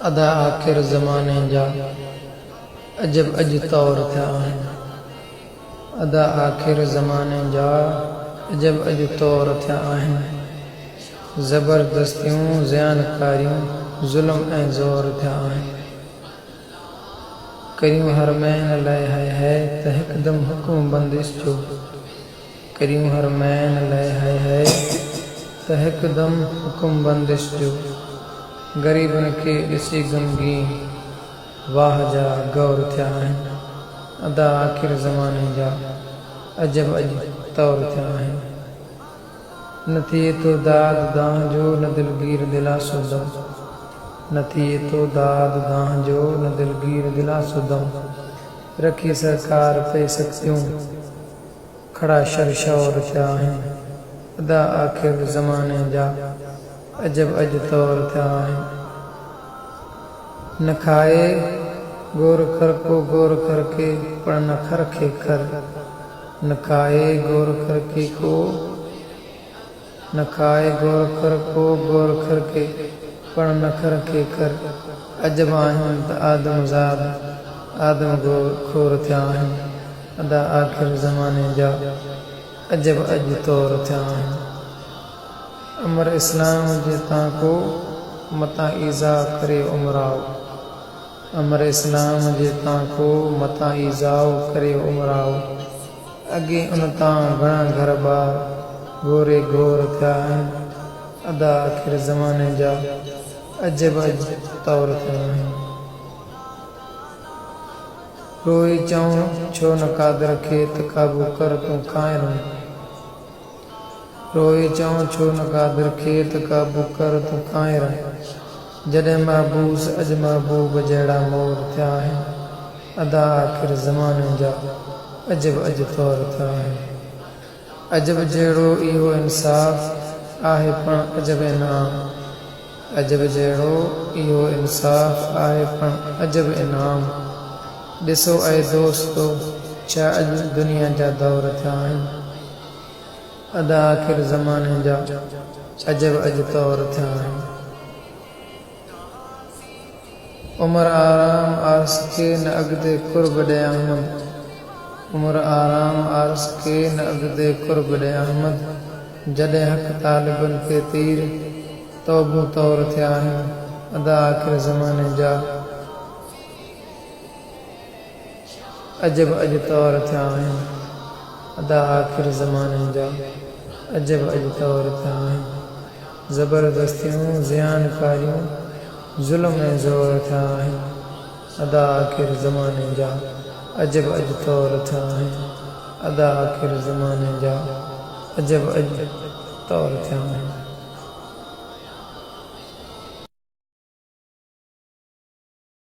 अदा आखिर ज़माने जा अजब अज तौर थिया आहिनि। अदा आखिर ज़माने जा अजब अज तौर थिया आहिनि। ज़बरदस्तियूं ज़ियानकारियूं ज़ुल्म ऐं ज़ोर थिया आहिनि। करियूं हरमैन लाइ है त हिकदम हुकुम बंदिश जो। करियूं हरमैन लाइ है त हिकदम हुकुम बंदिश जो। ग़रीबन खे ॾिसी ग़मगीन वाह जा गौर थिया आहिनि। अदा आखिर ज़माने जा अजब अज तौर थिया आहिनि। न थिए तो दाद दाह जो न दिलगीर दिलासो दम। न थिए तो दाद दाह जो न दिलगीर दिलासो दम। रखी सरकार पे सख्तियूं खड़ा शरशौर थिया आहिनि। अदा आखिर ज़माने जा अजब अज तौर थिया आहिनि। न खाए गोर खर को गोर खर के पर न खर खे खर। न खाए गोर खर के को न खाए गोर खर को गोर खर के पर न खर खे खर। अजब आहिनि त आदमज़ाद आदम खोर थिया आहिनि। अदा आखिर ज़माने जा अजब अज तौर थिया आहिनि। अमर इस्लाम जे तां को मता ईज़ा करे उमराओ। अमर इस्लाम जे तां को मता ईज़ाओ करे उमराओ। अॻे उन तां घणा घर बार गोरे गोर थिया आहिनि। अदा आखिर ज़माने जा अजब अज तौर थिया आहिनि। रोई चऊं छो न कादर खे त क़ाबू कर तूं खाइरूं। रोई चऊं छो न कादर खे त क़ाबू कर तूं खाइरूं। जॾहिं महबूस अज महबूब जहिड़ा मोर थिया आहिनि। अदा आखिर ज़माने जा अजब अज तौर थिया आहिनि। अजब जहिड़ो इहो इंसाफ़ आहे पण अजब इनाम। अजब जहिड़ो इहो इंसाफ़ आहे पण अजब इनाम। ॾिसो ऐं दोस्तो छा अॼु दुनिया जा दौर थिया आहिनि। अदा आखिर ज़माने जा अजब अज तौर थिया आहिनि। उमर आराम आरस के न अॻिते कुर्ब ॾे अहमद। उमर आराम आरस के न अॻिते कुर्ब ॾे अहमद। जॾहिं हक़ तालिबन खे तीर तौबूं तौर थिया आहिनि। अदा आखिर ज़माने जा अजब अज तौर थिया आहिनि। अदा आखिर ज़माने जा अजब अज तौर थिया आहिनि। ज़बरदस्तियूं ज़ियानकारियूं ज़ुल्म ऐं ज़ोर थिया आहिनि। अदा आखिर ज़माने जा अजब अज तौर थिया आहिनि। अदा आखिर ज़माने जा अजब अज तौर थिया आहिनि।